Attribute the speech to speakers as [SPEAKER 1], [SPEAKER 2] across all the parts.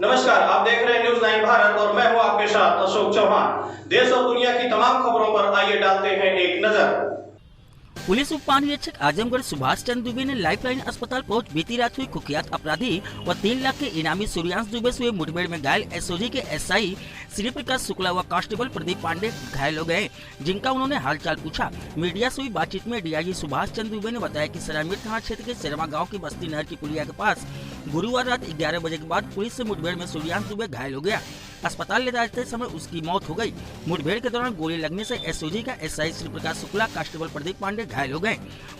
[SPEAKER 1] नमस्कार, आप देख रहे हैं न्यूज 9 भारत और मैं हूं आपके साथ अशोक चौहान। देश और दुनिया की तमाम खबरों पर आइए डालते हैं एक नजर।
[SPEAKER 2] पुलिस उप महानिरीक्षक आजमगढ़ सुभाष चंद्र दुबे ने लाइफलाइन अस्पताल पहुंच बीती रात हुई कुख्यात अपराधी व 3 लाख के इनामी सूर्यांश दुबे से हुए मुठभेड़ में घायल एसओजी के एसआई श्री प्रकाश शुक्ला व कांस्टेबल प्रदीप पांडे घायल हो गए, जिनका उन्होंने हालचाल पूछा। मीडिया से हुई बातचीत में डीआईजी सुभाष चंद्र दुबे ने बताया कि सरायमीर थाना क्षेत्र के शेरमा गाँव की बस्ती नहर की पुलिया के पास गुरुवार रात 11 बजे के बाद पुलिस से मुठभेड़ में सूर्यांश दुबे घायल हो गया। अस्पताल ले जाते समय उसकी मौत हो गई। मुठभेड़ के दौरान गोली लगने से एसओजी का एसआई श्री प्रकाश शुक्ला, कांस्टेबल प्रदीप पांडे घायल हो गए।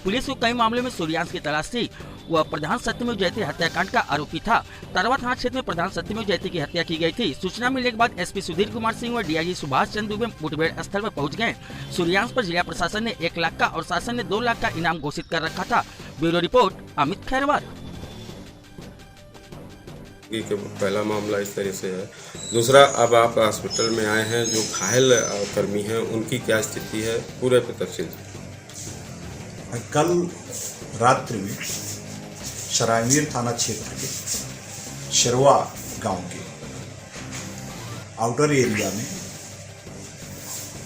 [SPEAKER 2] पुलिस को कई मामले में सूर्यांश की तलाश थी। वह प्रधान सत्यमेव जयते हत्याकांड का आरोपी था। तरवा थाना क्षेत्र में प्रधान सत्यमेव जयते की हत्या की गई थी। सूचना मिलने के बाद एसपी सुधीर कुमार सिंह व डीआईजी सुभाष चंद्र दुबे मुठभेड़ स्थल पर पहुंच गए। सूर्यांश पर जिला प्रशासन ने 1 लाख का और शासन ने 2 लाख का इनाम घोषित कर रखा था। Bureau report Amit Khairwar.
[SPEAKER 3] पहला मामला इस तरह से है। दूसरा, अब आप हॉस्पिटल में आए हैं, जो घायल कर्मी हैं उनकी क्या स्थिति है, पूरे पे तफसील।
[SPEAKER 4] कल रात्रि में सरायमीर थाना क्षेत्र के शेरवा गांव के आउटर एरिया में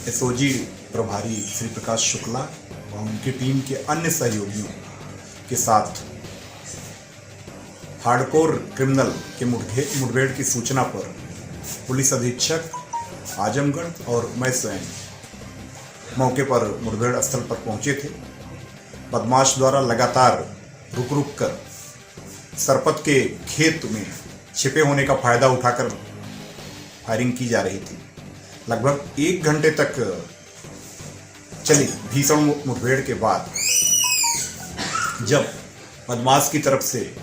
[SPEAKER 4] एसओजी प्रभारी श्री प्रकाश शुक्ला व उनकी टीम के अन्य सहयोगियों के साथ हार्डकोर क्रिमिनल के मुठभेड़ की सूचना पर पुलिस अधीक्षक आजमगढ़ और मैं स्वयं मौके पर मुठभेड़ स्थल पर पहुंचे थे। बदमाश द्वारा लगातार रुक कर सरपत के खेत में छिपे होने का फायदा उठाकर फायरिंग की जा रही थी। लगभग 1 घंटे तक चली भीषण मुठभेड़ के बाद जब बदमाश की तरफ से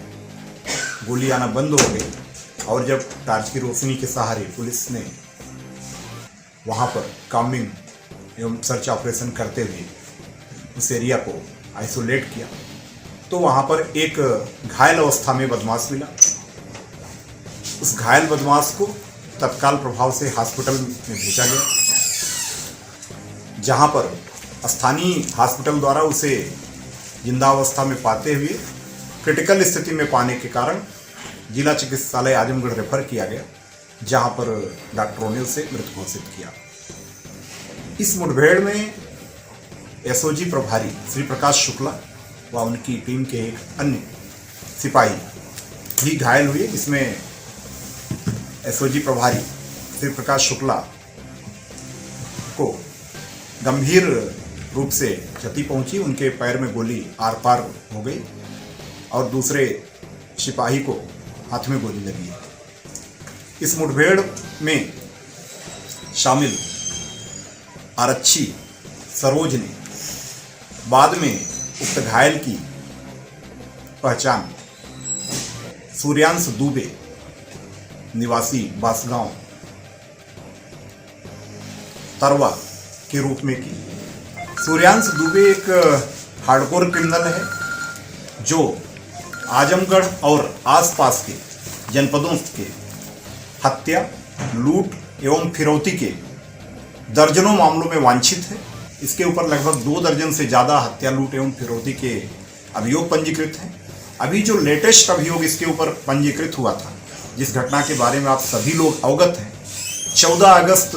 [SPEAKER 4] गोली आना बंद हो गई और जब टार्च की रोशनी के सहारे पुलिस ने वहां पर काम्बिंग एवं सर्च ऑपरेशन करते हुए उस एरिया को आइसोलेट किया, तो वहां पर एक घायल अवस्था में बदमाश मिला। उस घायल बदमाश को तत्काल प्रभाव से हॉस्पिटल में भेजा गया, जहां पर स्थानीय हॉस्पिटल द्वारा उसे जिंदावस्था में पाते हुए क्रिटिकल स्थिति में पाने के कारण जिला चिकित्सालय आजमगढ़ रेफर किया गया, जहां पर डॉक्टरों ने उसे मृत घोषित किया। इस मुठभेड़ में एसओजी प्रभारी श्री प्रकाश शुक्ला व उनकी टीम के एक अन्य सिपाही भी घायल हुए। इसमें एसओजी प्रभारी श्री प्रकाश शुक्ला को गंभीर रूप से क्षति पहुंची, उनके पैर में गोली आर पार हो गई और दूसरे सिपाही को हाथ में गोली लगी। इस मुठभेड़ में शामिल आरक्षी सरोज ने बाद में उक्त घायल की पहचान सूर्यांश दुबे निवासी बासगांव तरवा के रूप में की। सूर्यांश दुबे एक हार्डकोर क्रिमिनल है जो आजमगढ़ और आसपास के जनपदों के हत्या, लूट एवं फिरौती के दर्जनों मामलों में वांछित है। इसके ऊपर लगभग 2 दर्जन से ज़्यादा हत्या, लूट एवं फिरौती के अभियोग पंजीकृत हैं। अभी जो लेटेस्ट अभियोग इसके ऊपर पंजीकृत हुआ था, जिस घटना के बारे में आप सभी लोग अवगत हैं, 14 अगस्त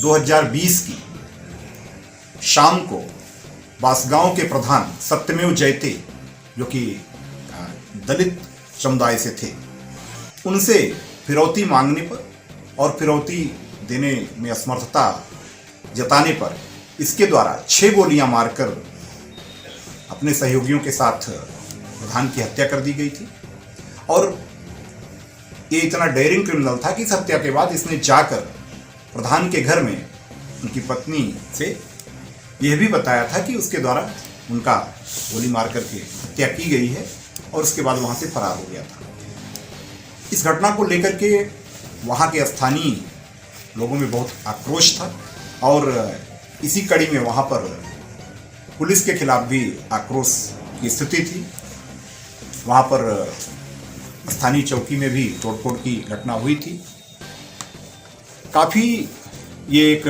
[SPEAKER 4] 2020 की शाम को बासगांव के प्रधान सत्यमेव जयते, जो कि दलित समुदाय से थे, उनसे फिरौती मांगने पर और फिरौती देने में असमर्थता जताने पर इसके द्वारा 6 गोलियां मारकर अपने सहयोगियों के साथ प्रधान की हत्या कर दी गई थी। और ये इतना डेयरिंग क्रिमिनल था कि इस हत्या के बाद इसने जाकर प्रधान के घर में उनकी पत्नी से यह भी बताया था कि उसके द्वारा उनका गोली मार करके हत्या की गई है और उसके बाद वहां से फरार हो गया था। इस घटना को लेकर के वहां के स्थानीय लोगों में बहुत आक्रोश था और इसी कड़ी में वहां पर पुलिस के खिलाफ भी आक्रोश की स्थिति थी। वहां पर स्थानीय चौकी में भी तोड़फोड़ की घटना हुई थी। काफ़ी ये एक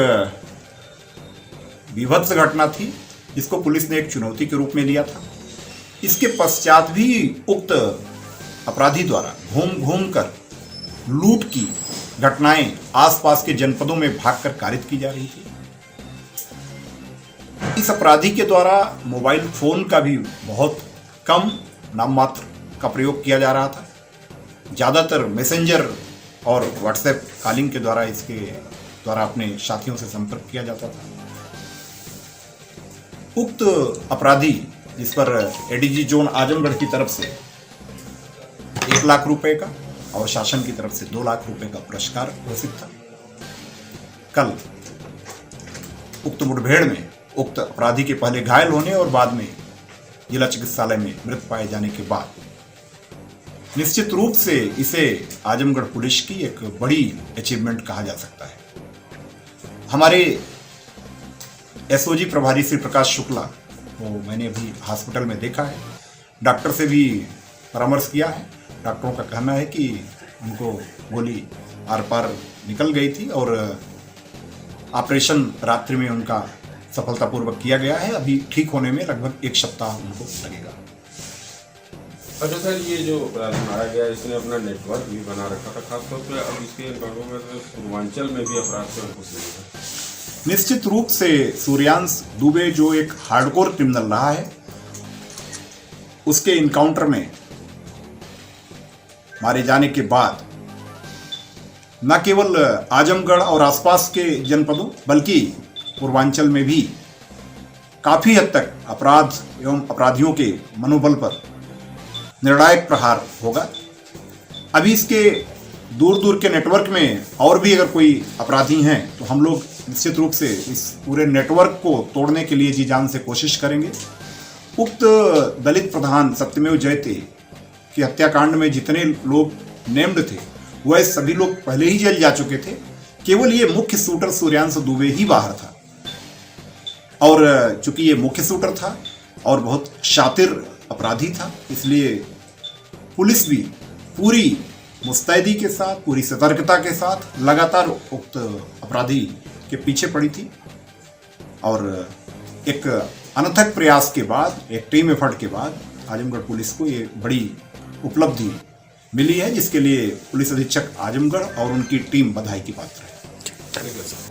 [SPEAKER 4] विभत्स घटना थी, जिसको पुलिस ने एक चुनौती के रूप में लिया था। इसके पश्चात भी उक्त अपराधी द्वारा घूम कर लूट की घटनाएं आसपास के जनपदों में भागकर कारित की जा रही थी। इस अपराधी के द्वारा मोबाइल फोन का भी बहुत कम नाम मात्र का प्रयोग किया जा रहा था। ज़्यादातर मैसेंजर और व्हाट्सएप कॉलिंग के द्वारा इसके द्वारा अपने साथियों से संपर्क किया जाता था। उक्त अपराधी जिस पर एडीजी जोन आजमगढ़ की तरफ से 1 लाख रुपए का और शासन की तरफ से 2 लाख रुपए का पुरस्कार घोषित था। कल उक्त मुठभेड़ में उक्त अपराधी के पहले घायल होने और बाद में जिला चिकित्सालय में मृत पाए जाने के बाद निश्चित रूप से इसे आजमगढ़ पुलिस की एक बड़ी अचीवमेंट कहा जा सकता है। हमारे एसओजी प्रभारी श्री प्रकाश शुक्ला को मैंने अभी हॉस्पिटल में देखा है, डॉक्टर से भी परामर्श किया है। डॉक्टरों का कहना है कि उनको गोली आर पार निकल गई थी और ऑपरेशन रात्रि में उनका सफलतापूर्वक किया गया है। अभी ठीक होने में लगभग 1 सप्ताह उनको लगेगा।
[SPEAKER 3] अच्छा सर, ये जो अपराधी मारा गया इसने अपना नेटवर्क भी बना रखा था, खासतौर पे अब इसके एनकाउंटर में तो पूर्वांचल में भी अपराध से अंकुश लगा।
[SPEAKER 4] निश्चित रूप से सूर्यांश दुबे जो एक हार्डकोर क्रिमिनल रहा है, उसके इनकाउंटर में मारे जाने के बाद न केवल आजमगढ़ और आसपास के जनपदों बल्कि पूर्वांचल में भी काफी हद तक अपराध एवं अपराधियों के मनोबल पर निर्णायक प्रहार होगा। अभी इसके दूर दूर के नेटवर्क में और भी अगर कोई अपराधी हैं तो हम लोग निश्चित रूप से इस पूरे नेटवर्क को तोड़ने के लिए जी जान से कोशिश करेंगे। उक्त दलित प्रधान सत्यमेव जयते की हत्याकांड में जितने लोग नेम्ड थे वह सभी लोग पहले ही जेल जा चुके थे। केवल ये मुख्य शूटर सूर्यांश दुबे ही बाहर था और चूंकि ये मुख्य शूटर था और बहुत शातिर अपराधी था, इसलिए पुलिस भी पूरी मुस्तैदी के साथ, पूरी सतर्कता के साथ लगातार उक्त अपराधी के पीछे पड़ी थी और एक अनथक प्रयास के बाद, एक टीम एफर्ट के बाद आजमगढ़ पुलिस को ये बड़ी उपलब्धि मिली है, जिसके लिए पुलिस अधीक्षक आजमगढ़ और उनकी टीम बधाई की पात्र है।